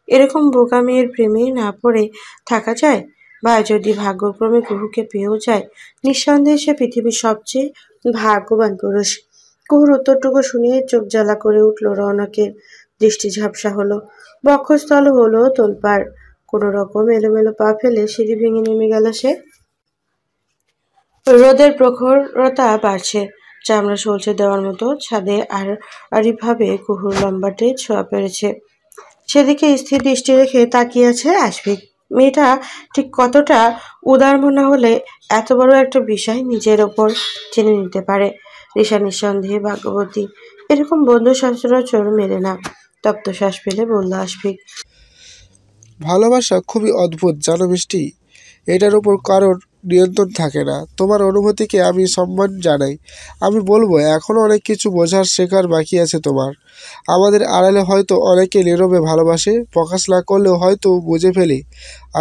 এরকম বোকা মেয়ের প্রেমে না পড়ে থাকা যায়? বা যদি ভাগ্যক্রমে কুহুকে পেয়েও যায়, নিঃসন্দেহে সে পৃথিবীর সবচেয়ে ভাগ্যবান পুরুষ। কুহুর উত্তরটুকু শুনিয়ে চোখ জ্বালা করে উঠল রৌনকের। দৃষ্টি ঝাপসা হলো, বক্ষস্থল হলো তোলপাড়। কোনো রকম এলোমেলো পা ফেলে সিঁড়ি ভেঙে নেমে গেল সে। রোদের প্রখরতা বাড়ছে, চামড়া সলছে দেওয়ার মতো ছাদে আড়িভাবে কুহুর লম্বাটে ছোঁয়া পেরেছে। সেদিকে স্থির দৃষ্টি রেখে তাকিয়ে আছে আশফিক। মেয়েটা ঠিক কতটা উদার মনা হলে এত বড় একটা বিষয় নিজের ওপর টেনে নিতে পারে। রিশা নিঃসন্দেহে ভাগ্যবতী, এরকম বন্ধু সচরাচর মেলে না। তপ্ত শ্বাস ফেলে বলল আশফিক। ভালোবাসা খুবই অদ্ভুত জানো মিষ্টি, এটার উপর কারোর নিয়ন্ত্রণ থাকে না। তোমার অনুভূতিকে আমি সম্মান জানাই। আমি বলবো এখনও অনেক কিছু বোঝার শেখার বাকি আছে তোমার। আমাদের আড়ালে হয়তো অনেকে নীরবে ভালোবাসে, প্রকাশ না করলেও হয়তো বুঝে ফেলি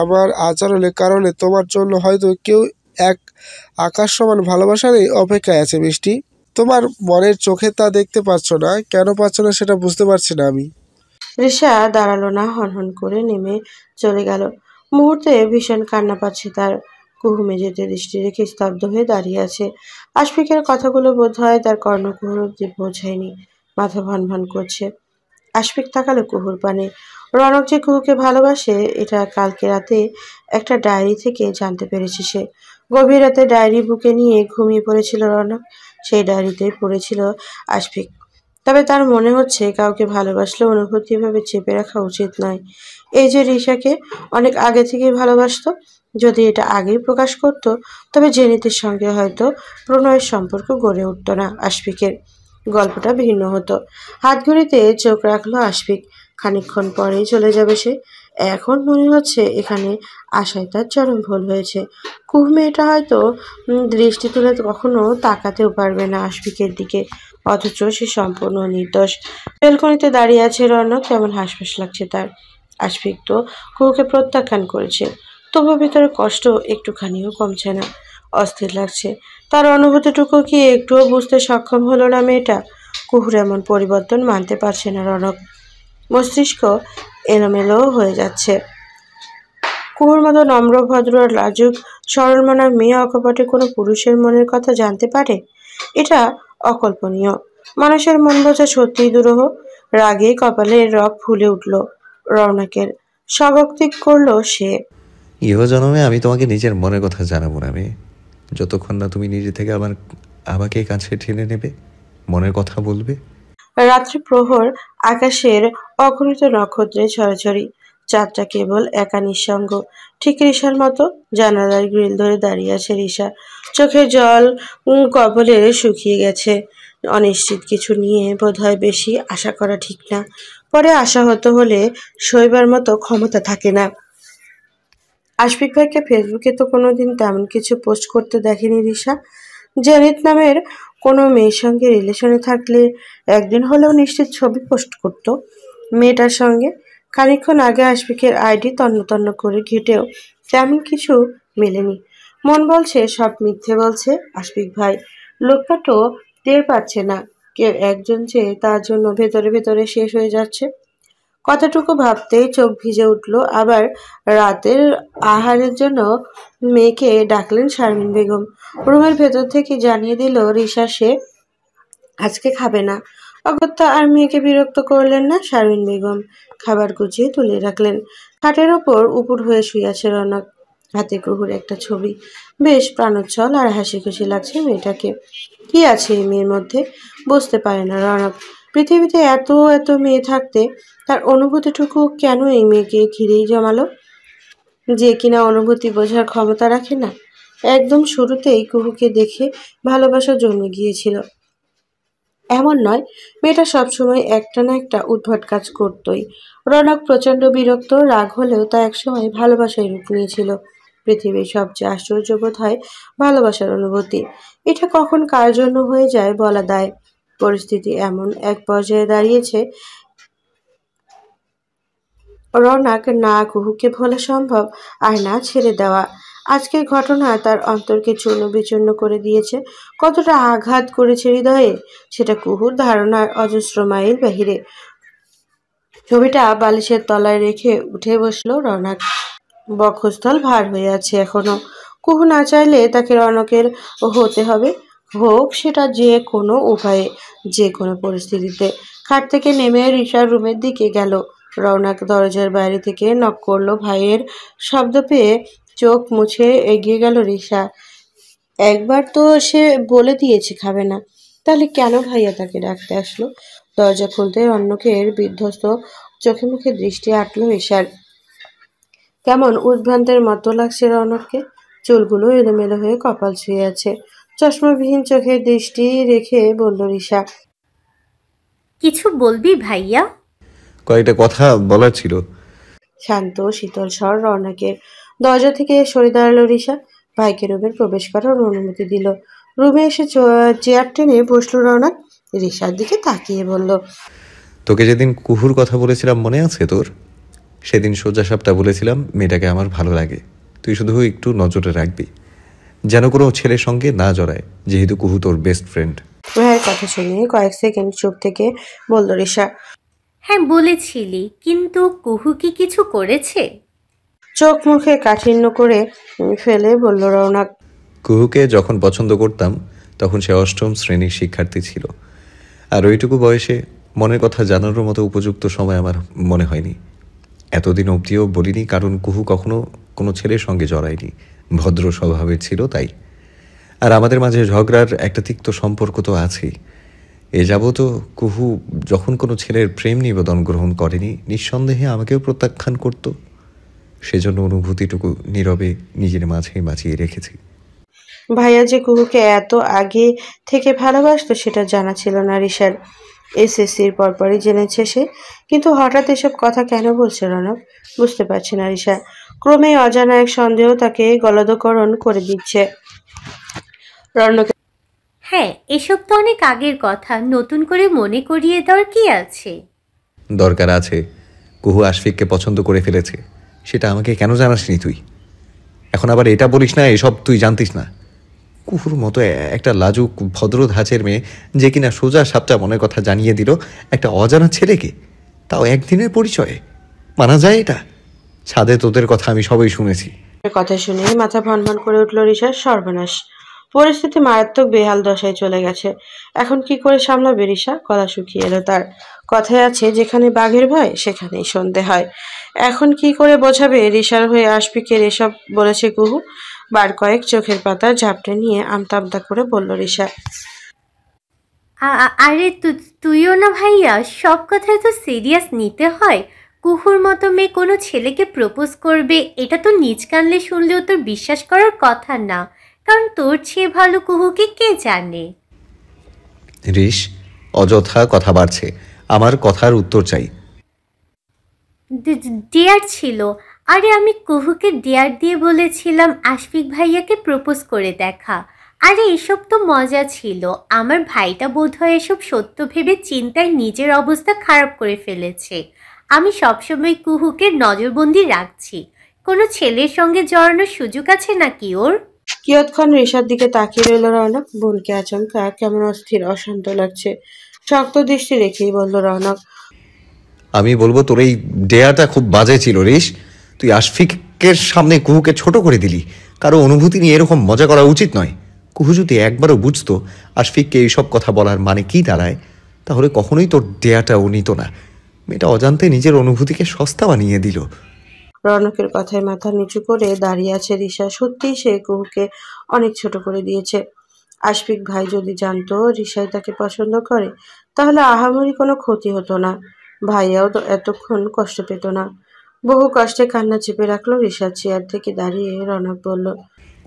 আমার আচরণের কারণে। তোমার জন্য হয়তো কেউ এক আকাশ সমান ভালোবাসা নেই অপেক্ষায় আছে মিষ্টি। তোমার মনের চোখে তা দেখতে পাচ্ছ না, কেন পাচ্ছ না সেটা বুঝতে পারছি না আমি। রিশা দাঁড়ালো না, হনহন করে নেমে চলে গেল। মুহূর্তে ভীষণ কান্না পাচ্ছে তার। কুহু মেঝেতে দৃষ্টি রেখে স্তব্ধ হয়ে দাঁড়িয়ে আছে। আশফিকের কথাগুলো বোধ হয় তার কর্ণকুহর অব্দি পৌঁছায়নি। মাথা ভনভন করছে। আশফিক তাকালো কুহুর পানে। রনক যে কুহুকে ভালোবাসে এটা কালকে রাতে একটা ডায়েরি থেকে জানতে পেরেছে সে। গভীর রাতে ডায়েরি বুকে নিয়ে ঘুমিয়ে পড়েছিল রনক। সেই ডায়েরিতেই পড়েছিল আশফিক। তবে তার মনে হচ্ছে কাউকে ভালোবাসলে অনুভূতি এভাবে চেপে রাখা উচিত নয়। এই যে রিশাকে অনেক আগে থেকেই ভালোবাসতো, যদি এটা আগেই প্রকাশ করত, তবে জেনিতের সঙ্গে হয়তো প্রণয়ের সম্পর্ক গড়ে উঠত না আশফিকের। গল্পটা ভিন্ন হতো। হাতঘড়িতে চোখ রাখলো আশফিক। খানিকক্ষণ পরেই চলে যাবে সে। এখন মনে হচ্ছে এখানে আশায় তার চরম ভুল হয়েছে। কুহ মেয়েটা হয়তো দৃষ্টি তুলে কখনো তাকাতেও পারবে না আশফিকের দিকে, অথচ সে সম্পূর্ণ নির্দোষ। বেলকনিতে দাঁড়িয়ে আছে রৌনক, কেমন হাসফাস লাগছে তার। আশফিক তো কুহুকে প্রত্যাখ্যান করেছে, তবুও ভিতরে কষ্ট একটুখানিও কমছে না। অস্থির লাগছে। তার অনুভূতিটুকু কি একটুও বুঝতে সক্ষম হলো না মেয়েটা? কুহুর এমন পরিবর্তন মানতে পারছে না রনক। মস্তিষ্ক এলোমেলো হয়ে যাচ্ছে। কুহুর মতো নম্র ভদ্র লাজুক সরলমনা মেয়ে অকপটে কোনো পুরুষের মনের কথা জানতে পারে? এটা অকল্পনীয়। মানুষের মন বোঝা সত্যিই দুরূহ। রাগে কপালের রগ ফুলে উঠল রৌনকের। স্বগক্তিক করল সে। ইহজন্মে আমি তোমাকে নিজের মনের কথা জানাবো না মেয়ে, যতক্ষণ না তুমি নিজে থেকে আমাকে কাছে টেনে নেবে, মনের কথা বলবে। রাত্রি প্রহর, আকাশের অগণিত নক্ষত্রে ছড়াছড়ি। চাঁদটা কেবল একা নিঃসঙ্গ। ঠিক রিশার মতো জানালার গ্রিল ধরে দাঁড়িয়ে আছে রিশা। চোখের জল কপলে শুকিয়ে গেছে। অনিশ্চিত কিছু নিয়ে বোধহয় বেশি আশা করা ঠিক না। পরে আশাহত হলে সইবার মতো ক্ষমতা থাকে না। আশফিক ভাইকে ফেসবুকে তো কোনোদিন তেমন কিছু পোস্ট করতে দেখেনি রিশা। জেনিত নামের কোনো মেয়ের সঙ্গে রিলেশনে থাকলে একদিন হলেও নিশ্চিত ছবি পোস্ট করত মেয়েটার সঙ্গে। খানিকক্ষণ আগে আশফিকের আইডি তন্ন তন্ন করে ঘেটেও তেমন কিছু মেলেনি। মন বলছে সব মিথ্যে বলছে আশফিক ভাই। লোকটা তো টের পাচ্ছে না কেউ একজন যে তার জন্য ভেতরে ভেতরে শেষ হয়ে যাচ্ছে। কতটুকু ভাবতেই চোখ ভিজে উঠল। আবার রাতের আহারের জন্য মেয়েকে ডাকলেন শারমিন বেগম। রুমের ভেতর থেকে জানিয়ে দিল রিশা সে আজকে খাবে না। অগত্যা আর মেয়েকে বিরক্ত করলেন না শারমিন বেগম। খাবার গুছিয়ে তুলে রাখলেন। খাটের ওপর উপুড় হয়ে শুয়ে আছে রনক, হাতে কুহুর একটা ছবি। বেশ প্রাণোচ্ছল আর হাসি খুশি লাগছে মেয়েটাকে। কি আছে এই মেয়ের মধ্যে বুঝতে পারে না রনক। পৃথিবীতে এত এত মেয়ে থাকতে তার অনুভূতিটুকু কেন এই মেয়েকে ঘিরেই জমালো, যে কিনা অনুভূতি বোঝার ক্ষমতা রাখে না। একদম শুরুতেই কুহুকে দেখে ভালোবাসা জন্মে গিয়েছিল এমন নয়, মেয়েটা সবসময় একটা না একটা উদ্ভট কাজ করতই। রনক প্রচণ্ড বিরক্ত, রাগ হলেও তা একসময় ভালোবাসায় রূপ নিয়েছিল। পৃথিবীর সবচেয়ে আশ্চর্য বোধ হয় ভালোবাসার অনুভূতি। এটা কখন কার জন্য হয়ে যায় বলা দায়। পরিস্থিতি এমন এক পর্যায়ে দাঁড়িয়েছে, রৌনক না কুহুকে ভোলা সম্ভব আর না ছেড়ে দেওয়া। আজকের ঘটনা তার অন্তরকে চূর্ণ বিচূর্ণ করে দিয়েছে। কতটা আঘাত করেছে হৃদয়ে সেটা কুহুর ধারণার অজস্র মাইল বাহিরে। ছবিটা বালিশের তলায় রেখে উঠে বসলো রৌনক। বক্ষস্থল ভার হয়ে আছে এখনো। কুহু না চাইলে তাকে রৌনকের হতে হবে, হোক সেটা যে কোনো উপায়ে, যে কোনো পরিস্থিতিতে। খাট থেকে নেমে রিশার রুমের দিকে গেল। রৌনক দরজার বাইরে থেকে নক করলো। ভাইয়ের শব্দ পেয়ে চোখ মুছে এগিয়ে গেল রিশা। একবার তো সে বলে দিয়েছে খাবে না, তাহলে কেন ভাইয়া তাকে ডাকতে আসলো? দরজা খুলতে রৌনকের বিধ্বস্ত চোখে মুখে দৃষ্টি আটলো রিশার। কেমন উদ্ভ্রান্তের মতো লাগছে রৌনককে। চুলগুলো এলোমেলো হয়ে কপাল ছুঁয়ে আছে। চশমাবিহীন চোখে দৃষ্টি রেখে বলল রিশা। কিছু বলবি ভাইয়া? কয়েকটা কথা বলার ছিল। শান্ত শীতল স্বর রৌনকের। দরজা থেকে সরে দাঁড়ালো রিশা। ভাইকে রুমে প্রবেশ করার অনুমতি দিল। রুমে এসে চেয়ার টেনে বসলো রৌনক। রিশার দিকে তাকিয়ে বলল, তোকে যেদিন কুহুর কথা বলেছিলাম মনে আছে তোর? সেদিন সোজা সাপটা বলেছিলাম মেয়েটাকে আমার ভালো লাগে, তুই শুধু একটু নজরে রাখবি যেন কোনো ছেলের সঙ্গে না জড়ায়, যেহেতু কুহু তোর বেস্ট ফ্রেন্ড। ভাইয়ের কথা শুনে কয়েক সেকেন্ড চুপ থেকে বলল রিশা। হ্যাঁ বলেছিলি, কিন্তু কুহু কি কিছু করেছে? চোখ মুখে কাঠিন্য করে ফেলে বলল রৌনক। কুহুকে যখন পছন্দ করতাম তখন সে অষ্টম শ্রেণীর শিক্ষার্থী ছিল, আর ওইটুকু বয়সে মনের কথা জানানোর মতো উপযুক্ত সময় আমার মনে হয়নি। এতদিন অবধিও বলিনি, কারণ কুহু কখনো কোনো ছেলের সঙ্গে জড়ায়নি, ভদ্র স্বভাবের ছিল তাই। আর আমাদের মাঝে ঝগড়ার একটা তিক্ত সম্পর্ক তো আছেই। এ যাবতও কুহু যখন কোনো ছেলের প্রেম নিবেদন গ্রহণ করেনি, নিঃসন্দেহে আমাকেও প্রত্যাখ্যান করত। সেজন্য অনুভূতিটুকু নীরবে নিজের মাঝেই বাঁচিয়ে রেখেছি। ভাইয়া যে কুহুকে এত আগে থেকে ভালোবাসতো সেটা জানা ছিল না রিশার। এসএসসির পরপরই জেনেছে সে, কিন্তু হঠাৎ এসব কথা কেন বলছে রৌনক বুঝতে পারছে না রিশা। ক্রমে অজানা এক সন্দেহ তাকে গলদকরণ করে দিচ্ছে। রৌনক, হ্যাঁ, এসব তো অনেক আগের কথা, নতুন করে মনে করিয়ে দেওয়ার কি আছে? দরকার আছে। কুহু আশফিককে পছন্দ করে ফেলেছে, সেটা আমাকে কেন জানাসনি তুই? এখন আবার এটা বলিস না এসব তুই জানতিস না। কুহুর মতো একটা লাজুক ভদ্র ধাঁচের মেয়ে, যে কিনা সোজা সাপটা মনের কথা জানিয়ে দিল একটা অজানা ছেলেকে, তাও একদিনের পরিচয়ে, মানা যায় এটা? ছাদে তোদের কথা আমি সবই শুনেছি। কথা শুনে মাথা ভনভন করে উঠল রিশার। সর্বনাশ, পরিস্থিতি মারাত্মক বেহাল দশায় চলে গেছে। এখন কি করে সামলাবে রিশা? গলা শুকিয়ে এলো তার। কথায় আছে, যেখানে বাঘের ভয় সেখানেই সন্ধে হয়। এখন কি করে বোঝাবে রিশার হয়ে আশফিকের এসব বলেছে কুহু? বার কয়েক চোখের পাতা ঝাপটে নিয়ে আমতা আমতা করে বলল রিশা। আরে তুইও না ভাইয়া, সব কথায় তো সিরিয়াস নিতে হয়। কুহুর মতো মেয়ে কোনো ছেলেকে প্রপোজ করবে, এটা তো নিজ কানলে শুনলেও তোর বিশ্বাস করার কথা না, কারণ তোর চেয়ে ভালো কুহুকে কে জানে। রিস, অযথা কথা বাড়ছে, আমার কথার উত্তর চাই। ডেয়ার ছিল। আরে আমি কুহুকে ডেয়ার দিয়ে বলেছিলাম আশফিক ভাইয়াকে প্রপোজ করে দেখা। আরে এসব তো মজা ছিল। আমার ভাইটা বোধহয় এসব সত্য ভেবে চিন্তায় নিজের অবস্থা খারাপ করে ফেলেছে। আমি সবসময় কুহুকে নজরবন্দি রাখছি। কোনো ছেলের সঙ্গে জড়ানোর সুযোগ আছে নাকি ওর? কিয়ৎক্ষণ রিশার দিকে তাকিয়ে রইল রৌনক। বোনকে আচমকা কেমন অস্থির অশান্ত লাগছে। শক্ত দৃষ্টি রেখেই বলল রৌনক। আমি বলবো তোর এই ডেয়াটা খুব বাজে ছিল রিস। তুই আশফিকের সামনে কুহুকে ছোট করে দিলি। কারো অনুভূতি নিয়ে এরকম মজা করা উচিত নয়। কুহু যদি একবারও বুঝতো আশফিককে এইসব কথা বলার মানে কি দাঁড়ায়, তাহলে কখনোই তোর ডেয়াটা ও নিত না। মেয়েটা অজান্তে নিজের অনুভূতিকে সস্তা বানিয়ে দিল। রৌনকের কথায় মাথা নিচু করে দাঁড়িয়ে আছে রিশা। সত্যিই সে কুহুকে অনেক ছোট করে দিয়েছে। আশফিক ভাই যদি জানতো রিশাই তাকে পছন্দ করে, তাহলে আহামরি কোনো ক্ষতি হতো না। ভাইয়াও তো এতক্ষণ কষ্ট পেত না। বহু কষ্টে কান্না চেপে রাখলো রিশা। চেয়ার থেকে দাঁড়িয়ে রৌনক বলল।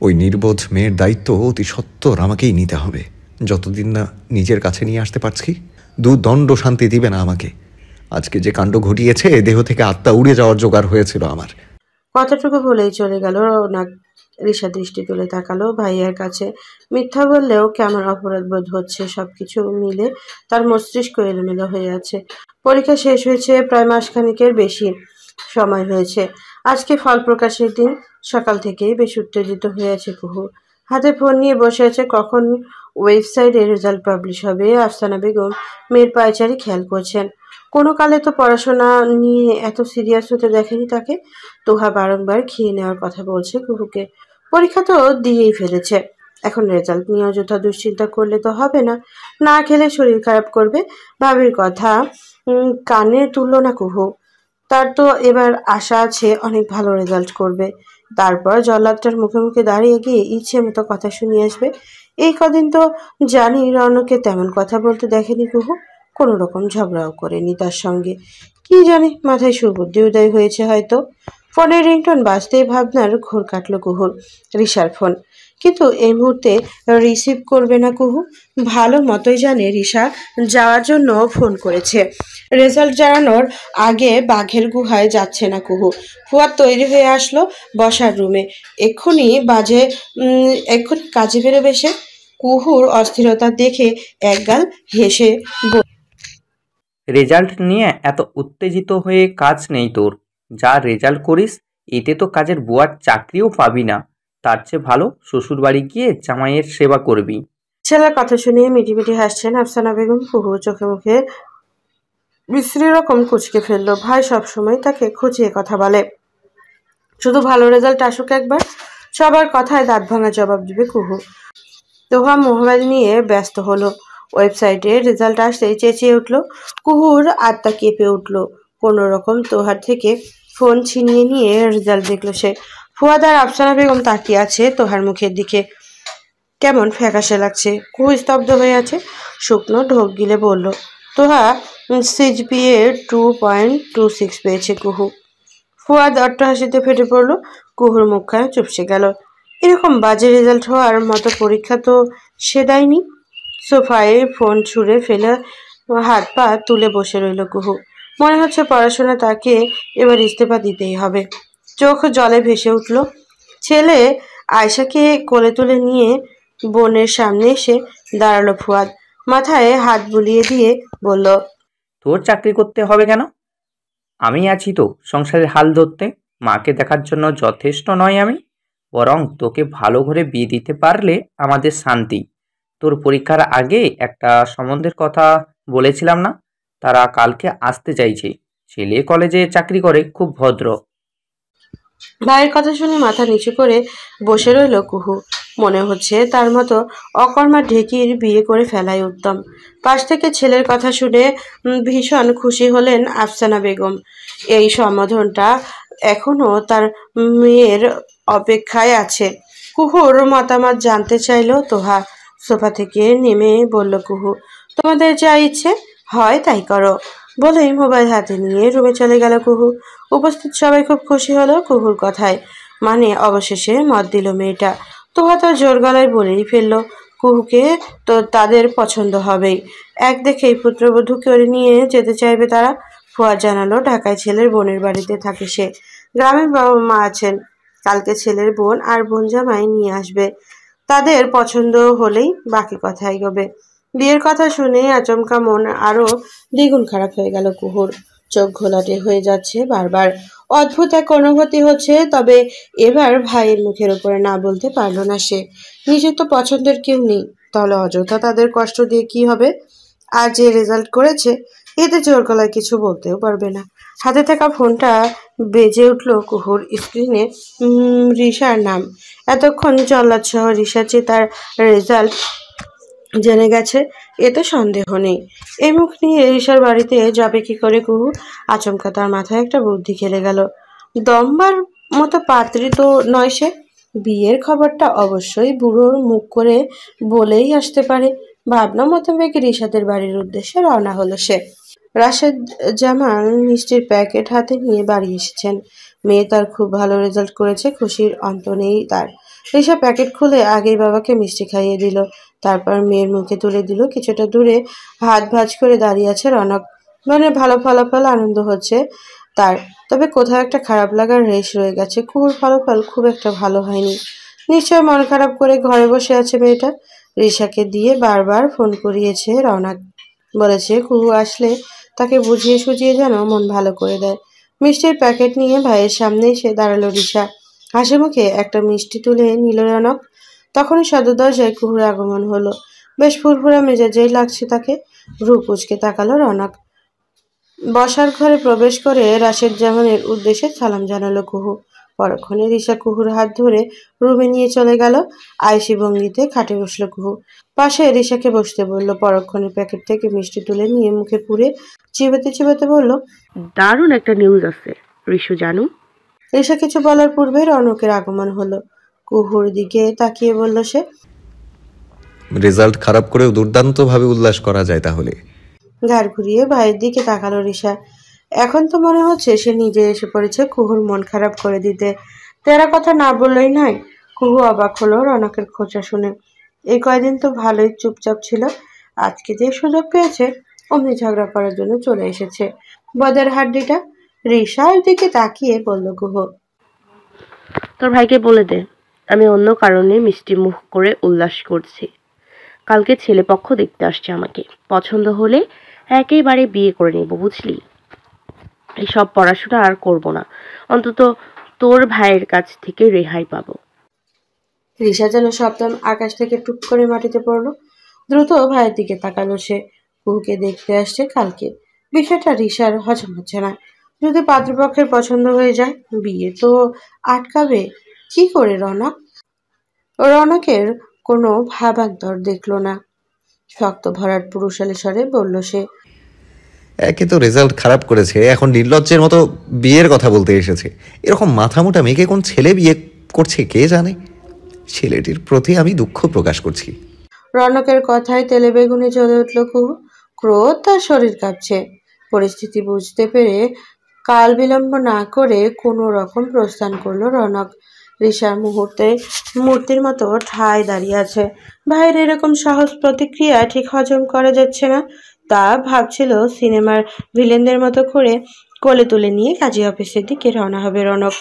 ওই নির্বোধ মেয়ের দায়িত্ব অতি সত্বর আমাকেই নিতে হবে, যতদিন না নিজের কাছে নিয়ে আসতে পারছি। দুদণ্ড শান্তি দিবে না আমাকে। আজকে যে কাণ্ড ঘটিয়েছে, দেহ থেকে আত্মা উড়ে যাওয়ার জোগাড় হয়েছিল আমার। কতটুকু বলেই চলে গেল রৌনক। রিশা দৃষ্টি তুলে তাকালো ভাইয়ার কাছে। মিথ্যা বললেও কেমন অপরাধ বোধ হচ্ছে। সবকিছু মিলে তার মস্তিষ্ক এলোমেলো হয়ে আছে। পরীক্ষা শেষ হয়েছে প্রায় মাসখানেকের বেশি সময় হয়েছে। আজকে ফল প্রকাশের দিন। সকাল থেকেই বেশ উত্তেজিত হয়ে আছে কুহু। হাতে ফোন নিয়ে বসে আছে, কখন ওয়েবসাইটে রেজাল্ট পাবলিশ হবে। আফসানা বেগম মেয়ের পায়চারি খেয়াল করছেন। কোনো কালে তো পড়াশোনা নিয়ে এত সিরিয়াস হতে দেখেনি তাকে। তোহা বারংবার খেয়ে নেওয়ার কথা বলছে কুহুকে। পরীক্ষা তো দিয়েই ফেলেছে, এখন রেজাল্ট নিয়ে অযথা দুশ্চিন্তা করলে তো হবে না। না খেলে শরীর খারাপ করবে। ভাবির কথা কানে তুললো না কুহু। তার তো এবার আশা আছে অনেক ভালো রেজাল্ট করবে। তারপর জল্লাদটার মুখে মুখে দাঁড়িয়ে গিয়ে ইচ্ছে মতো কথা শুনিয়ে আসবে। এই কদিন তো জানি রৌনককে তেমন কথা বলতে দেখেনি কুহু, কোনো রকম ঝগড়াও করেনি তার সঙ্গে। কি জানি মাথায় সুবুদ্ধি উদয় হয়েছে হয়তো। ফোনের রিংটোন বাজতেই ভাবনার ঘোর কাটল কুহুর। রিশার ফোন, কিন্তু এই মুহূর্তে রিসিভ করবে না কুহু। ভালো মতোই জানে রিশা যাওয়ার জন্য ফোন করেছে। রেজাল্ট জানানোর আগে বাঘের গুহায় যাচ্ছে না কুহু। ফুয়াদ তৈরি হয়ে আসলো বসার রুমে। এক্ষুনি বাজে এক্ষুনি কাজে বেরোবে সে। কুহুর অস্থিরতা দেখে একগাল হেসে রেজাল্ট নিয়ে এত উত্তেজিত হয়ে কাজ নেই তোর। যা রেজাল্ট করিস এতে তো কাজের বুয়ার চাকরিও পাবি না। তার চেয়ে ভালো শ্বশুর বাড়ি গিয়ে জামাইয়ের সেবা করবি। ছেলের কথা শুনিয়ে মিটিমিটি হাসছেন আফসানা বেগম। কুহু চোখে মুখে বিশ্রী রকম কুচকে ফেললো। ভাই সবসময় তাকে খুঁচিয়ে কথা বলে, শুধু ভালো রেজাল্ট আসুক একবার। সবার কথায় দাঁত ভাঙা জবাব দিবে কুহু। তোহা মোবাইল নিয়ে ব্যস্ত হলো। ওয়েবসাইটে রেজাল্ট আসতেই চেঁচিয়ে উঠল। কুহুর আত্মা কেঁপে উঠল। কোনো রকম তোহার থেকে ফোন ছিনিয়ে নিয়ে রেজাল্ট দেখলো সে। ফুয়াদ আর আফসানা বেগম তাকিয়ে আছে তোহার মুখের দিকে। কেমন ফ্যাকাশে লাগছে। কুহু স্তব্ধ হয়ে আছে। শুকনো ঢোক গিলে বলল, তোহা সিজিপিএ 2.26 পেয়েছে কুহু। ফুয়াদ অট্টহাসিতে ফেটে পড়ল। কুহুর মুখখানা চুপসে গেল। এরকম বাজে রেজাল্ট হওয়ার মতো পরীক্ষা তো সে দেয়নি। সোফায় ফোন ছুঁড়ে ফেলে হাত পা তুলে বসে রইল কুহু। মনে হচ্ছে পড়াশোনা তাকে এবার ইস্তফা দিতেই হবে। চোখ জলে ভেসে উঠল। ছেলে আয়শাকে কোলে তুলে নিয়ে বোনের সামনে এসে দাঁড়ালো ফুয়াদ। মাথায় হাত বুলিয়ে দিয়ে বলল, তোর চাকরি করতে হবে কেন? আমি আছি তো সংসারের হাল ধরতে। মাকে দেখার জন্য যথেষ্ট নয় আমি? বরং তোকে ভালো ঘরে বিয়ে দিতে পারলে আমাদের শান্তি। তোর পরীক্ষার আগে একটা সম্বন্ধের কথা বলেছিলাম না? তারা কালকে আসতে চাইছে। ছেলে কলেজে চাকরি করে, খুব ভদ্র। ভাইয়ের কথা শুনে মাথা নিচু করে বসে রইল কুহু। মনে হচ্ছে তার মতো অকর্মা ঢেকির বিয়ে করে ফেলাই উত্তম। পাশ থেকে ছেলের কথা শুনে ভীষণ খুশি হলেন আফসানা বেগম। এই সম্বোধনটা এখনো তার মেয়ের অপেক্ষায় আছে। কুহুর মতামত জানতে চাইল তোহা। সোফা থেকে নেমে বলল কুহু, তোমাদের যা ইচ্ছে হয় তাই করো। বলেই মোবাইল হাতে নিয়ে রুমে চলে গেল কুহু। উপস্থিত সবাই খুব খুশি হলো কুহুর কথায়। মানে অবশেষে মত দিল মেয়েটা। তোহা তো জোর গলায় বলেই ফেললো কুহুকে তো তাদের পছন্দ হবেই। এক দেখেই পুত্রবধূ করে নিয়ে যেতে চাইবে তারা। ফুয়াদ জানালো ঢাকায় ছেলের বোনের বাড়িতে থাকে সে। গ্রামে বাবা মা আছেন। কালকে ছেলের বোন আর বোন জামাই নিয়ে আসবে। তাদের পছন্দ হলেই বাকি কথা এগোবে। বিয়ের কথা শুনে আচমকা মন আরো দ্বিগুণ খারাপ হয়ে গেল কুহুর। চোখ ঘোলাটে হয়ে যাচ্ছে বারবার। অদ্ভুত এক অনুভূতি হচ্ছে। তবে এবার ভাইয়ের মুখের উপরে না বলতে পারল না সে। নিজের তো পছন্দের কেউ নেই, তাহলে অযথা তাদের কষ্ট দিয়ে কি হবে। আর যে রেজাল্ট করেছে এতে জোর গলায় কিছু বলতেও পারবে না। হাতে থাকা ফোনটা বেজে উঠল কুহুর স্ক্রিনে রিশার নাম। এতক্ষণ জল্লাদ সহ রিশা যে তার রেজাল্ট জেনে গেছে এতে সন্দেহ নেই। এই মুখ নিয়ে রিশার বাড়িতে যাবে কি করে কুহু? আচমকা তার মাথায় একটা বুদ্ধি খেলে গেল। দম্বার মতো পাত্রী তো নয় সে। বিয়ের খবরটা অবশ্যই বুড়োর মুখ করে বলেই আসতে পারে। ভাবনা মোতাবেক রিশাদের বাড়ির উদ্দেশ্যে রওনা হলো সে। রাশেদ জামাল মিষ্টির প্যাকেট হাতে নিয়ে বাড়ি এসেছেন। মেয়ে তার খুব ভালো রেজাল্ট করেছে, খুশির অন্ত নেই তার। রিশা প্যাকেট খুলে আগেই বাবাকে মিষ্টি খাইয়ে দিল। তারপর মেয়ের মুখে তুলে দিল। কিছুটা দূরে হাত ভাঁজ করে দাঁড়িয়ে আছে রনক। মনে ভালো ফলাফল আনন্দ হচ্ছে তার, তবে কোথাও একটা খারাপ লাগার রেশ রয়ে গেছে। কুহুর ফলাফল খুব একটা ভালো হয়নি। নিশ্চয় মন খারাপ করে ঘরে বসে আছে মেয়েটা। রিশাকে দিয়ে বারবার ফোন করিয়েছে রওনাক। বলেছে কুহু আসলে তাকে বুঝিয়ে সুঝিয়ে যেন মন ভালো করে দেয়। মিষ্টির প্যাকেট নিয়ে ভাইয়ের সামনে এসে দাঁড়ালো রিশা। হাসি মুখে একটা মিষ্টি তুলে নিল রনক। তখনই সদর দরজায় কুহুর আগমন হলো। বেশ ফুরফুরা মেজাজেই লাগছে তাকে। ভ্রু কুঁচকে তাকালো রনক। বসার ঘরে প্রবেশ করে রাশেদ জাহানের উদ্দেশ্যে সালাম জানালো কুহু। পরক্ষণে রিশা কুহুর হাত ধরে রুমে নিয়ে চলে গেল। আয়েশি ভঙ্গিতে খাটে বসল কুহু। পাশে রিশাকে বসতে বলল। পরক্ষণে প্যাকেট থেকে মিষ্টি তুলে নিয়ে মুখে পুরে চিবাতে চিবাতে বলল, দারুণ একটা নিউজ আছে রিশু জানু। রিশা কিছু বলার পূর্বে রৌনকের আগমন হলো। কুহুর দিকে তাকিয়ে বলল সে, রেজাল্ট খারাপ করেও দুর্দান্তভাবে উল্লাস করা যায় তাহলে। ঘাড় ঘুরিয়ে ভাইয়ের দিকে তাকালো রিশা। এখন তো মনে হচ্ছে সে নিজে এসে পড়েছে কুহুর মন খারাপ করে দিতে। তেরা কথা না বললেই নয়। কুহু অবাক হলো রৌনকের খোঁচা শুনে। এই কয়দিন তো ভালোই চুপচাপ ছিল, আজকে যে সুযোগ পেয়েছে অমনি ঝগড়া করার জন্য চলে এসেছে বদের হাড্ডিটা। রিশার দিকে তাকিয়ে বলল কুহু, তোর ভাইকে বলে দে আমি অন্য কারণে মিষ্টি মুখ করে উল্লাস করছি। কালকে ছেলেপক্ষ দেখতে আসছে আমাকে, পছন্দ হলে একেবারে বিয়ে করে নেব বুঝলি। এইসব পড়াশোনা আর করব না, অন্তত তোর ভাইয়ের কাছ থেকে রেহাই পাবো। রিশা যেন সপ্তম আকাশ থেকে টুক করে মাটিতে পড়লো। দ্রুত ভাইয়ের দিকে তাকালো সে। কুহুকে দেখতে আসছে কালকে। বিষয়টা রিশার হজম হচ্ছে না। যদি পাত্রপক্ষের পছন্দ হয়ে যায়, বিয়ে তো আটকাবে কি করে রৌনক? রৌনকের কোনো ভাবান্তর দেখলো না। শক্ত ভরাট পুরুষালী স্বরে বলল সে, একে তো রেজাল্ট খারাপ করেছে, এখন নির্লজ্জের মতো বিয়ের কথা বলতে এসেছে। এরকম মাথামোটা মেয়েকে কোন ছেলে বিয়ে করছে কে জানে। ছেলেটির প্রতি আমি দুঃখ প্রকাশ করছি। রৌনকের কথায় তেলে বেগুনে জ্বলে উঠল কুহু। ক্রোধ তার শরীর কাঁপছে। পরিস্থিতি বুঝতে পেরে কাল বিলম্ব না করে কোনো রকম প্রস্থান করলো রৌনক। রিশার মূর্তির মতো ঠায় দাঁড়িয়ে আছে। ভাইয়ের এরকম সহজ প্রতিক্রিয়া ঠিক হজম করা যাচ্ছে না। তা ভাবছিল সিনেমার ভিলেনদের মতো করে কোলে তুলে নিয়ে কাজী অফিসের দিকে রওনা হবে রৌনক।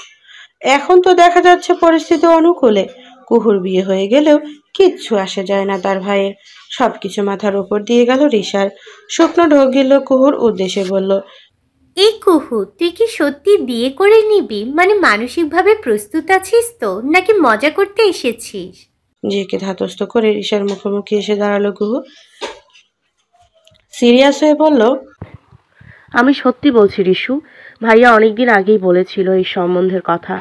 এখন তো দেখা যাচ্ছে পরিস্থিতি অনুকূলে। কুহুর বিয়ে হয়ে গেলেও কিচ্ছু আসে যায় না তার ভাইয়ের। সবকিছু মাথার উপর দিয়ে গেল রিশার। শুকনো ঢোক গেল কুহুর উদ্দেশ্যে বলল, এই কুহু, তুই কি সত্যি বিয়ে করে নিবি? মানে মানসিকভাবে প্রস্তুত আছিস তো, নাকি মজা করতে এসেছিস? নিজেকে ধাতস্থ করে রিশার মুখোমুখি এসে দাঁড়ালো কুহু। সিরিয়াস হয়ে বলল, আমি সত্যি বলছি রিশু, ভাইয়া অনেকদিন আগেই বলেছিল এই সম্বন্ধের কথা।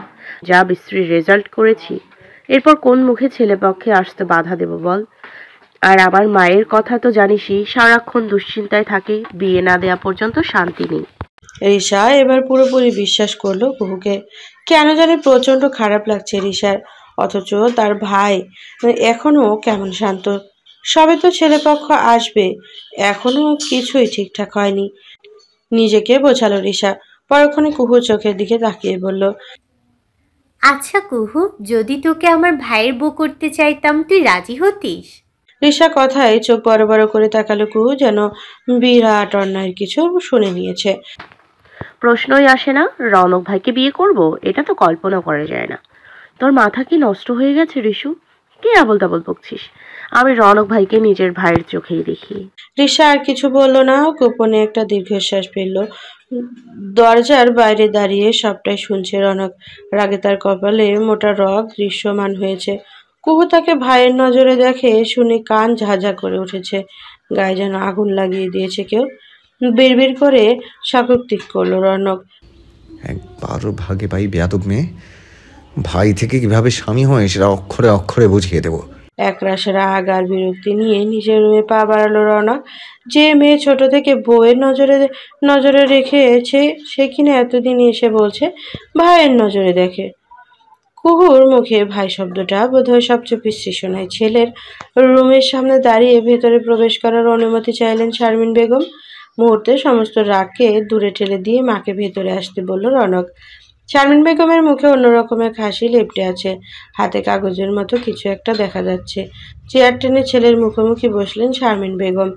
যা বিশ্রীর রেজাল্ট করেছি, এরপর কোন মুখে ছেলেপক্ষে আসতে বাধা দেব বল। আর আমার মায়ের কথা তো জানিসই, সারাক্ষণ দুশ্চিন্তায় থাকে, বিয়ে না দেয়া পর্যন্ত শান্তি নেই। রিশা এবার পুরোপুরি বিশ্বাস করলো কুহুকে। কেন জানি প্রচন্ড খারাপ লাগছে রিশার। অথচ তার ভাই এখনো কেমন শান্ত। সবে তো ছেলেপক্ষ আসবে, এখনো কিছুই ঠিকঠাক হয়নি। নিজেকে বোঝালো রিশা। পরক্ষণে কুহুর চোখের দিকে তাকিয়ে বলল, আচ্ছা কুহু, যদি তোকে আমার ভাইয়ের বউ করতে চাইতাম, তুই রাজি হতিস? রিশা কথায় চোখ বড় বড় করে তাকালো কুহু, যেন বিরাট অন্যায়ের কিছু শুনে নিয়েছে। প্রশ্নই আসে না, রৌনক ভাইকে বিয়ে করব, এটা তো কল্পনা করা যায় না। তোর মাথা কি নষ্ট হয়ে গেছে রিশু? কি আবল তাবল বকছিস? আমি রৌনক ভাইকে নিজের ভাইয়ের চোখেই দেখি। রিশা আর কিছু বলল না, গোপনে একটা দীর্ঘশ্বাস ফেলল। দরজার বাইরে দাঁড়িয়ে সবটাই শুনছে রৌনক। রাগে তার কপালে মোটা রগ দৃশ্যমান হয়েছে। কুহু তাকে ভাইয়ের নজরে দেখে শুনে কান ঝাঝা করে উঠেছে। গায়ে যেন আগুন লাগিয়ে দিয়েছে কেউ। বিড়বিড় করে শাকোক্তি করলো রৌনক। একবারও ভাগে পাই বেয়াদব মেয়ে। ভাই থেকে কিভাবে স্বামী হয় সেটা অক্ষরে অক্ষরে বুঝিয়ে দেব। একরাশ রাগ আর বিরক্তি নিয়ে নিজের রুমে পা বাড়ালো রৌনক। যে মেয়ে ছোট থেকে বউয়ের নজরে রেখেছে, সে কিনা এতদিন এসে বলছে ভাইয়ের নজরে দেখে। কুহুর মুখে ভাই শব্দটা বোধহয় সবচেয়ে বিশ্রী শোনায়। ছেলের রুমের সামনে দাঁড়িয়ে ভেতরে প্রবেশ করার অনুমতি চাইলেন শারমিন বেগম। মুহূর্তে সমস্ত রাগকে দূরে ঠেলে দিয়ে মাকে ভেতরে আসতে বলল রৌনক। শারমিন বেগমের মুখে অন্য রকমের হাসি লেপ্টে আছে। হাতে কাগজের মতো কিছু একটা দেখা যাচ্ছে। চেয়ার টেনে ছেলের মুখোমুখি বসলেন শারমিন বেগম।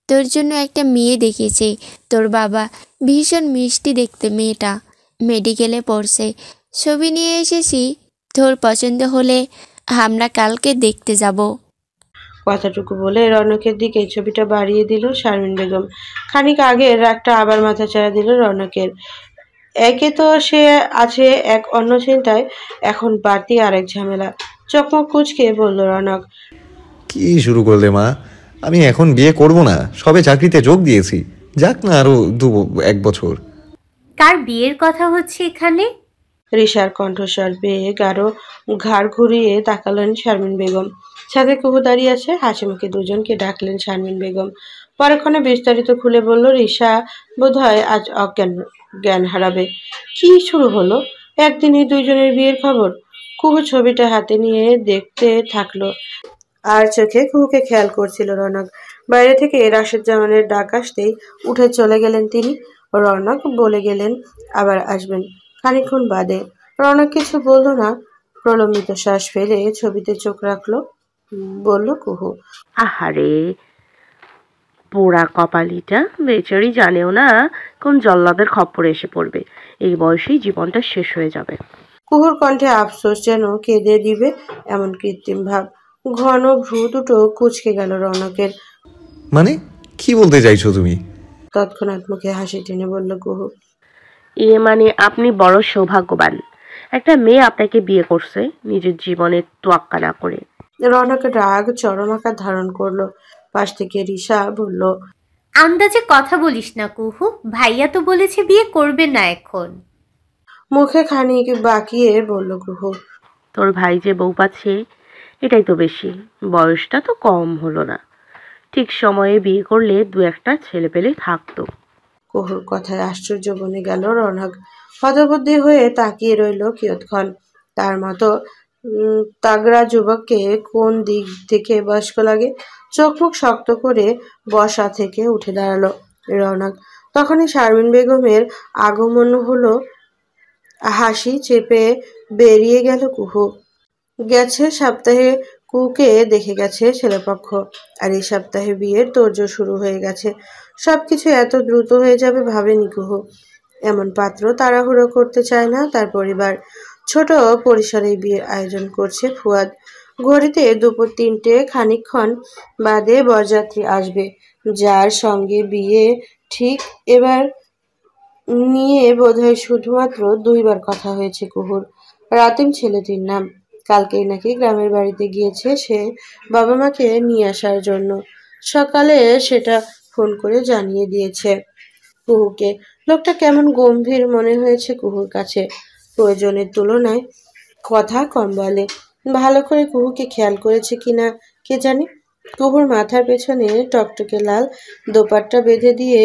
তোর জন্য একটা মেয়ে দেখেছে তোর বাবা, ভীষণ মিষ্টি দেখতে মেয়েটা, মেডিকেলে পড়ছে, ছবি নিয়ে এসেছি, তোর পছন্দ হলে আমরা কালকে দেখতে যাব। কথাটুকু বলে রৌনকের দিকে ছবিটা বাড়িয়ে দিল শারমিন বেগম। খানিক আগের রাগটা আবার মাথাচাড়া দিল রৌনকের। একে তো সে আছে এক অন্য চিন্তায়, এখন বাড়তি আরেক ঝামেলা। চকমক কুচকে বলল রৌনক। কি শুরু করলে মা? আমি এখন বিয়ে করব না, সবে চাকরিতে যোগ দিয়েছি। যাক না আরো 1 বছর। কার বিয়ের কথা হচ্ছে এখানে? রিশার কণ্ঠস্বর বেয়ে গাঢ় ঘাড় ঘুরিয়ে তাকালেন শারমিন বেগম। সাথে কুহু দাঁড়িয়ে আছে, হাসি মুখে দুজনকে ডাকলেন শারমিন বেগম। পরক্ষণে বিস্তারিত খুলে বলল, রিশা বোধহয় আজ জ্ঞান হারাবে। কি শুরু হলো? একদিনই দুইজনের বিয়ের খবর। কুহু ছবিটা হাতে নিয়ে দেখতে থাকলো, আর চোখে কুহুকে খেয়াল করছিল রনক। বাইরে থেকে রাশেদ জামানের ডাক আসতেই উঠে চলে গেলেন তিনি। রনক বলে গেলেন আবার আসবেন খানিকক্ষণ বাদে। রনক কিছু বলল না, প্রলম্বিত শ্বাস ফেলে ছবিতে চোখ রাখলো। বলল কুহু, আহারে পোড়া কপালিটা, বেচারি জানেও না কোন জল্লাদের খপ্পরে এসে পড়বে। এই বয়সেই জীবনটা শেষ হয়ে যাবে। কুহুর কণ্ঠে আফসোস, যেন কেঁদে দিবে এমন কৃত্রিম ভাব। ঘন ভ্রু দুটো কুঁচকে গেল রনকের। মানে কি বলতে চাইছো তুমি? তৎক্ষণাৎ মুখে হাসি টেনে বলল কুহু, মানে আপনি বড় সৌভাগ্যবান। একটা মেয়ে আপনাকে বিয়ে করছে নিজের জীবনের তোয়াক্কা না করে। রনকের রাগ চরম আকার ধারণ করলো। পাশ থেকে রিশা বলল, আন্দাজে কথা বলিস না কুহু, ভাইয়া তো বলেছে বিয়ে করবে না এখন। মুখে খানিক বাঁকিয়ে বলল কুহু, তোর ভাই যে বউ পাচ্ছে এটাই তো বেশি, বয়সটা তো কম হলো না। ঠিক সময়ে বিয়ে করলে 2-1টা ছেলে পেলে থাকতো। কুহুর কথায় আশ্চর্য বনে গেল রনক। হতবুদ্ধি হয়ে তাকিয়ে রইল কিয়ৎক্ষণ। তার মতো তাগড়া যুবককে কোন দিক থেকে বয়স্ক লাগে? চোখ মুখ শক্ত করে বসা থেকে উঠে দাঁড়ালো রনক। তখনই শারমিন বেগমের আগমন হলো। হাসি চেপে বেরিয়ে গেল কুহু। গেছে সপ্তাহে কুকে দেখে গেছে ছেলেপক্ষ, আর এই সপ্তাহে বিয়ের তোড়জোড় শুরু হয়ে গেছে। সবকিছু এত দ্রুত হয়ে যাবে ভাবেনি কুহু। এমন পাত্র তাড়াহুড়ো করতে চায় না তার পরিবার। ছোট পরিসরে বিয়ের আয়োজন করছে ফুয়াদ। ঘড়িতে দুপুর 3টে, খানিকক্ষণ বাদে বরযাত্রী আসবে। যার সঙ্গে বিয়ে ঠিক এবার নিয়ে বোধহয় শুধুমাত্র 2বার কথা হয়েছে কুহুর। রাতিম ছেলেটির নাম। কালকেই নাকি গ্রামের বাড়িতে গিয়েছে সে বাবা মাকে নিয়ে আসার জন্য। সকালে সেটা ফোন করে জানিয়ে দিয়েছে কুহুকে। লোকটা কেমন গম্ভীর মনে হয়েছে কুহুর কাছে। প্রয়োজনের তুলনায় কথা কম বলে। ভালো করে কুহুকে খেয়াল করেছে কিনা কে জানে। কুহুর মাথার পেছনে টকটকে লাল দোপাট্টা বেঁধে দিয়ে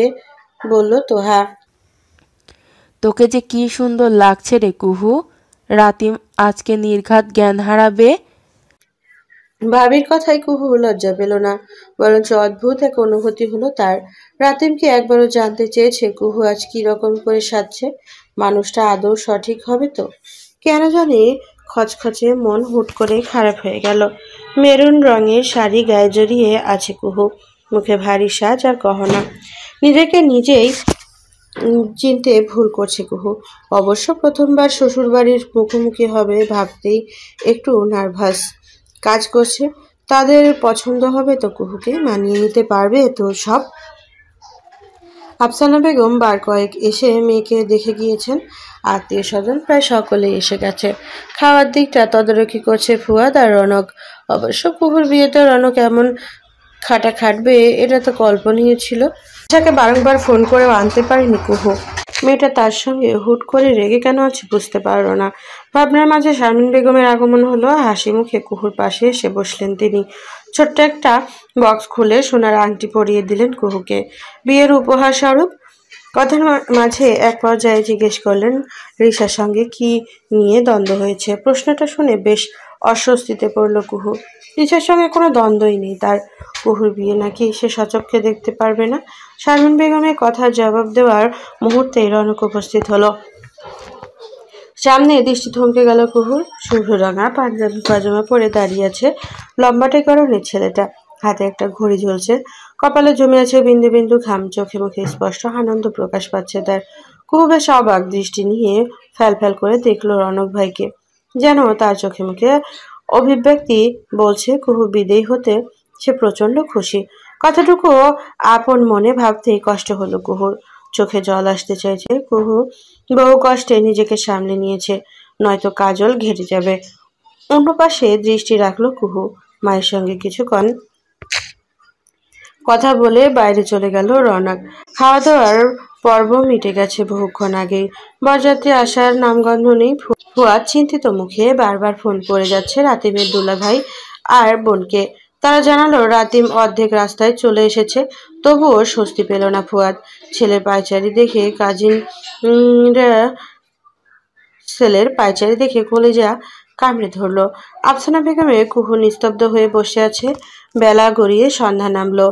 বলল, তোহা, তোকে যে কি সুন্দর লাগছে রে কুহু। রাতিম আজকে নির্ঘাত জ্ঞান হারাবে। ভাবির কথায় কুহু লজ্জা পেল না, বরঞ্চ অদ্ভুত এক অনুভূতি হলো তার। রাতিমকে একবারও জানতে চেয়েছে কুহু আজ কি রকম করে সাজছে। মানুষটা আদৌ সঠিক হবে তো? কেন জানি খচখচে মন হুট করে খারাপ হয়ে গেল। মেরুন রঙের শাড়ি গায়ে জড়িয়ে আছে কুহু, মুখে ভারী সাজ আর গহনা। নিজেকে নিজেই চিনতে ভুল করছে কুহু। অবশ্য প্রথমবার শ্বশুরবাড়ির মুখোমুখি হবে ভাবতেই একটু নার্ভাস কাজ করছে। তাদের পছন্দ হবে তো কুহুকে? মানিয়ে নিতে পারবে তো সব? আফসানা বেগম বার কয়েক এসে মেয়েকে দেখে গিয়েছেন। আত্মীয় স্বজন প্রায় সকলেই এসে গেছে। খাওয়ার দিকটা তদারকি করছে ফুয়াদ আর রনক। অবশ্য কুহুর বিয়েতে রনক এমন খাটা খাটবে এটা তো কল্পনীয় ছিল। যাকে বারংবার ফোন করেও আনতে পারেনি কুহু। মেয়েটা তার সঙ্গে হুট করে রেগে কেন আছে বুঝতে পারল না। ভাবনার মাঝে শারমিন বেগমের আগমন হলো। হাসি মুখে কুহুর পাশে এসে বসলেন তিনি। ছোট্ট একটা বক্স খুলে সোনার আংটি পরিয়ে দিলেন কুহুকে বিয়ের উপহার স্বরূপ। কথার মাঝে এক পর্যায়ে জিজ্ঞেস করলেন রিশার সঙ্গে কি নিয়ে দ্বন্দ্ব হয়েছে। প্রশ্নটা শুনে বেশ অস্বস্তিতে পড়ল কুহু। রিশার সঙ্গে কোনো দ্বন্দ্বই নেই তার। কুহুর বিয়ে নাকি সে সচক্ষে দেখতে পারবে না। শারমিন বেগমের কথার জবাব দেওয়ার মুহূর্তেই রনক উপস্থিত হলো। সামনে দৃষ্টি থমকে গেল কুহুর। শুভ্র রাঙা পাঞ্জাবি পাজামা পরে দাঁড়িয়ে আছে লম্বাটে গরনের ছেলেটা। হাতে একটা ঘড়ি ঝুলছে, কপালে জমে আছে বিন্দু বিন্দু ঘাম। চোখে মুখে স্পষ্ট আনন্দ প্রকাশ পাচ্ছে তার। কুহু বেশ অবাক দৃষ্টি নিয়ে ফ্যাল ফ্যাল করে দেখলো রনক ভাইকে। যেন তার চোখে মুখে অভিব্যক্তি বলছে কুহু বিদেয়ী হতে সে প্রচন্ড খুশি। কথাটুকু আপন মনে ভাবতেই কষ্ট হলো কুহুর। চোখে জল আসতে চাইছে। কুহু বহু কষ্টে নিজেকে সামলে নিয়েছে, নয়তো কাজল ঘেটে যাবে। অন্য পাশে দৃষ্টি রাখলো কুহু। মায়ের সঙ্গে কিছুক্ষণ কথা বলে বাইরে চলে গেল রওনক। খাওয়া দাওয়ার পর্ব মিটে গেছে বহুক্ষণ আগেই। বরযাত্রী আসার নামগন্ধ নেই। ফুয়াদ চিন্তিত মুখে বারবার ফোন করে যাচ্ছে রাতিমের দুলাভাই আর বোনকে। তারা জানালো রাতিম অর্ধেক রাস্তায় চলে এসেছে। তবুও স্বস্তি পেল না ফুয়াদ। ছেলের পায়চারি দেখে ছেলের পায়চারি দেখে কলিজা কামড়ে ধরল। আফসানা বেগমের কুহু নিস্তব্ধ হয়ে বসে আছে। বেলা গড়িয়ে সন্ধ্যা নামলো।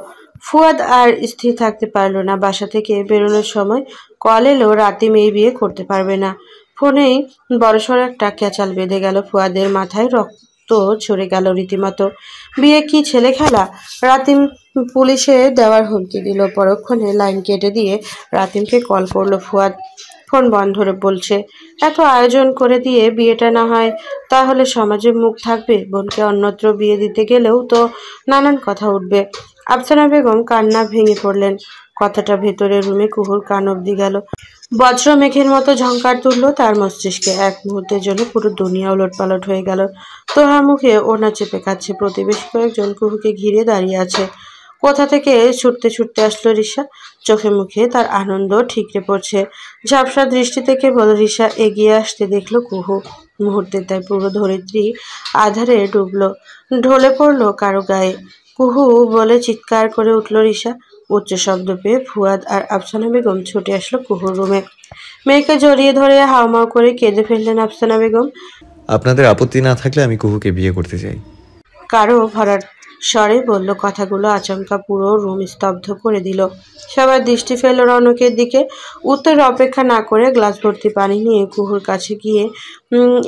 ফুয়াদ আর স্থির থাকতে পারল না। বাসা থেকে বেরোনোর সময় কল এলো রাতিম এই বিয়ে করতে পারবে না। ফোনেই বড়সড় একটা ক্যাচাল বেঁধে গেল। ফুয়াদের মাথায় রক্ত ঝরে গেল রীতিমতো। বিয়ে কি ছেলে খেলা? রাতিম পুলিশে দেওয়ার হুমকি দিল। পরক্ষণে লাইন কেটে দিয়ে রাতিমকে কল করলো ফুয়াদ। ফোন বন্ধ বলছে, এত আয়োজন করে দিয়ে বিয়েটা না হয় তাহলে সমাজে মুখ থাকবে। বোনকে অন্যত্র বিয়ে দিতে গেলেও তো নানান কথা উঠবে। আফসানা বেগম কান্না ভেঙে পড়লেন। কথাটা ভেতরের রুমে কুহুর কান অব্দি গেল। বজ্র মেঘের মতো ঝংকার তুলল তার মস্তিষ্কে। এক মুহূর্তের জন্য পুরো দুনিয়া উলটপালট হয়ে গেল। তোহা মুখে ওনা চেপে কাচ্ছে। প্রতিবেশী কয়েকজন কুহুকে ঘিরে দাঁড়িয়ে আছে। কোথা থেকে ছুটতে ছুটতে আসলো রিসা। চোখে মুখে তার আনন্দ ঠিকরে পড়ছে। ঝাপসা দৃষ্টিতে কেবল রিসা এগিয়ে আসতে দেখলো কুহু। মুহূর্তে তাই পুরো ধরিত্রী আধারে ডুবলো, ঢলে পড়লো কারো গায়ে। কুহু বলে চিৎকার করে উঠল রিসা। উচ্চ শব্দ পেয়ে ফুয়াদ আর আফসানা বেগম ছুটে আসলো কুহুর রুমে। মেয়েকে জড়িয়ে ধরে হাউমাউ করে কেঁদে ফেললেন আফসানা বেগম। আপনাদের আপত্তি না থাকলে আমি কুহুকে বিয়ে করতে চাই। কারো ভরার স্বরে বলল কথাগুলো। আচমকা পুরো রুম স্তব্ধ করে দিল। সবার দৃষ্টি ফেল রৌনকের দিকে। উত্তরের অপেক্ষা না করে গ্লাস ভর্তি পানি নিয়ে কুহুর কাছে গিয়ে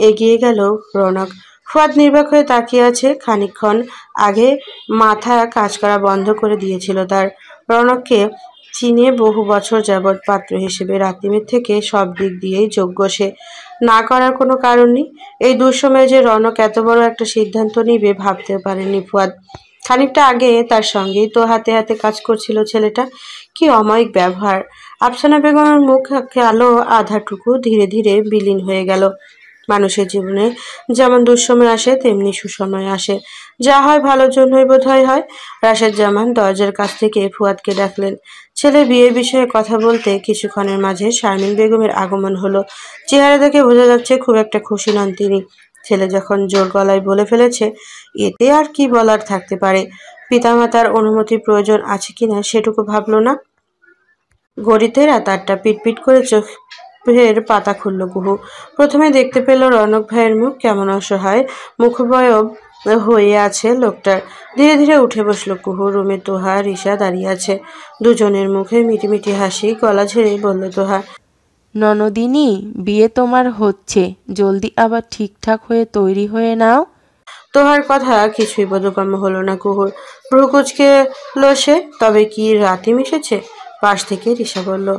এগিয়ে গেল রৌনক। ফুয়াদ নির্বাক হয়ে তাকিয়ে আছে। খানিকক্ষণ আগে মাথা কাজ করা বন্ধ করে দিয়েছিল তার। রৌনককে চিনে বহু বছর যাবৎ পাত্র হিসেবে রাতিমের থেকে সব দিক দিয়েই যোগ্য সে। না করার কোনো কারণ নেই। এই দুঃসময়ে যে রৌনক এত বড় একটা সিদ্ধান্ত নিবে ভাবতেও পারেনি ফুয়াদ। খানিকটা আগে তার সঙ্গেই তো হাতে হাতে কাজ করছিল ছেলেটা। কি অমায়িক ব্যবহার! আফসানা বেগমের মুখ কালো আধাটুকু ধীরে ধীরে বিলীন হয়ে গেল। মানুষের জীবনে যেমন দুঃসময় আসে তেমনি সুসময় আসে। যা হয় ভালোর জন্যই বোধহয় হয়। রাশেদ জামান দরজার কাছ থেকে ফুয়াদকে ডাকলেন। ছেলে বিয়ের বিষয়ে কথা বলতে কিছুক্ষণের মাঝে শারমিন বেগমের আগমন হলো। চেহারা দেখে বোঝা যাচ্ছে খুব একটা খুশি নন তিনি। ছেলে যখন জোর গলায় বলে ফেলেছে, এতে আর কি বলার থাকতে পারে। পিতামাতার অনুমতির প্রয়োজন আছে কিনা সেটুকু ভাবল না। ঘড়িতে রাত ৮টা। পিটপিট করে চোখের পাতা খুলল কুহু। প্রথমে দেখতে পেল রৌনক ভাইয়ের মুখ। কেমন অসহায় মুখবয়ব হয়ে আছে লোকটার। ধীরে ধীরে উঠে বসলো কুহু। রুমে তোহা রিসা দাঁড়িয়ে আছে। দুজনের মুখে মিটিমিটি হাসি। গলা ঝেড়ে বলল তোহা, ননদিনী, বিয়ে তোমার হচ্ছে, জলদি আবার ঠিকঠাক হয়ে তৈরি হয়ে নাও। তোহার কথা কিছুই বোধগম্য হলো না কুহুর। ভ্রুকুচকে সে। তবে কি রাতিম এসেছে? পাশ থেকে রিসা বলল,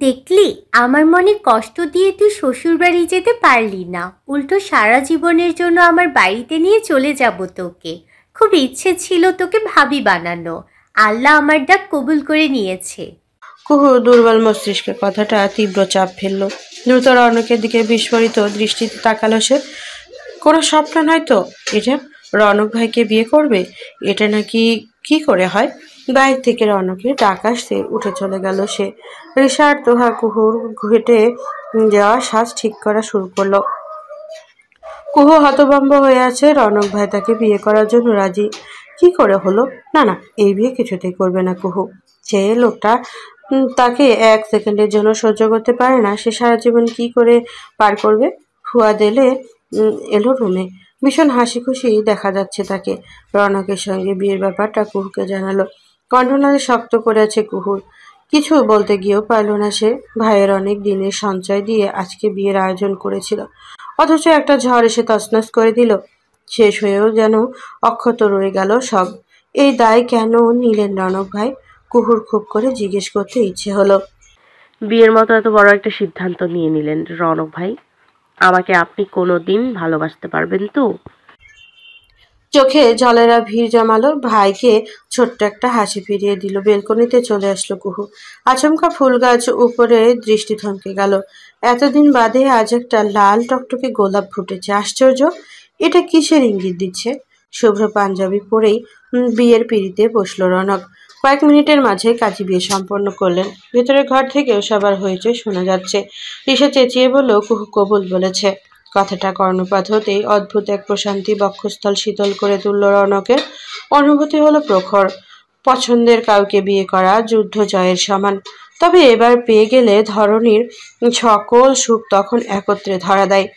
দেখলি, আমার মনে কষ্ট দিয়ে তুই শ্বশুর বাড়ি যেতে পারলি না। উল্টো সারা জীবনের জন্য আমার বাড়িতে নিয়ে চলে যাব তোকে। খুব ইচ্ছে ছিল তোকে ভাবি বানানো। আল্লাহ আমার ডাক কবুল করে নিয়েছে। কুহু দুর্বল মস্তিষ্কে কথাটা তীব্র চাপ ফেলল। দ্রুত রৌনকের দিকে বিস্ফোরিত দৃষ্টিতে তাকালো সে। কোনো স্বপ্ন নয় তো এটা? রৌনক ভাইকে বিয়ে করবে? এটা নাকি কি করে হয়? বাইরে থেকে রৌনকের ডাক আসতে উঠে চলে গেল সে। রিসা আর তোহা কুহুর ঘেটে যাওয়া শ্বাস ঠিক করা শুরু করলো। কুহু হতভম্ব হয়ে আছে। রৌনক ভাই তাকে বিয়ে করার জন্য রাজি। কি করে হলো? না না, এই বিয়ে কিছুতেই করবে না কুহু। যে লোকটা তাকে এক সেকেন্ডের জন্য সহ্য করতে পারে না, সে সারা জীবন কি করে পার করবে? ফুয়াদ এলো রুমে। ভীষণ হাসি খুশি দেখা যাচ্ছে তাকে। রৌনকের সঙ্গে বিয়ের ব্যাপারটা কুহুকে জানালো। কণ্ঠনালী শক্ত করে আছে কুহুর। কিছু বলতে গিয়েও পারল না সে। ভাইয়ের অনেক দিনের সঞ্চয় দিয়ে আজকে বিয়ের আয়োজন করেছিল, অথচ একটা ঝড় এসে তছনছ করে দিল। শেষ হয়েও যেন অক্ষত রয়ে গেল সব। এই দায় কেন নিলেন রৌনক ভাই? কুহুর খুব করে জিজ্ঞেস করতে ইচ্ছে হলো। বিয়ের মতো এত বড় একটা সিদ্ধান্ত নিয়ে নিলেন রৌনক ভাই, আমাকে আপনি কোনোদিন ভালোবাসতে পারবেন তো? চোখে জলেরা ভিড় জমালো। ভাইকে ছোট্ট একটা হাসি ফিরিয়ে দিল। বেলকনিতে চলে আসলো কুহু। আচমকা ফুল গাছ উপরে দৃষ্টি থমকে গেল। এতদিন বাদে আজ একটা লাল টকটকে গোলাপ ফুটেছে। আশ্চর্য! এটা কিসের ইঙ্গিত দিচ্ছে? শুভ্র পাঞ্জাবি পরেই বিয়ের পিঁড়িতে বসলো রৌনক। কয়েক মিনিটের মাঝে কাজী বিয়ে সম্পন্ন করলেন। ভেতরের ঘর থেকেও সবার হইচই শোনা যাচ্ছে। রিসা চেঁচিয়ে বলল, কুহু কবুল বলেছে। কথাটা কর্ণপাত হতেই অদ্ভুত এক প্রশান্তি বক্ষস্থল শীতল করে তুলল রৌনকের। অনুভূতি হলো প্রখর। পছন্দের কাউকে বিয়ে করা যুদ্ধ জয়ের সমান। তবে এবার পেয়ে গেলে ধরনীর সকল সুখ তখন একত্রে ধরা দেয়।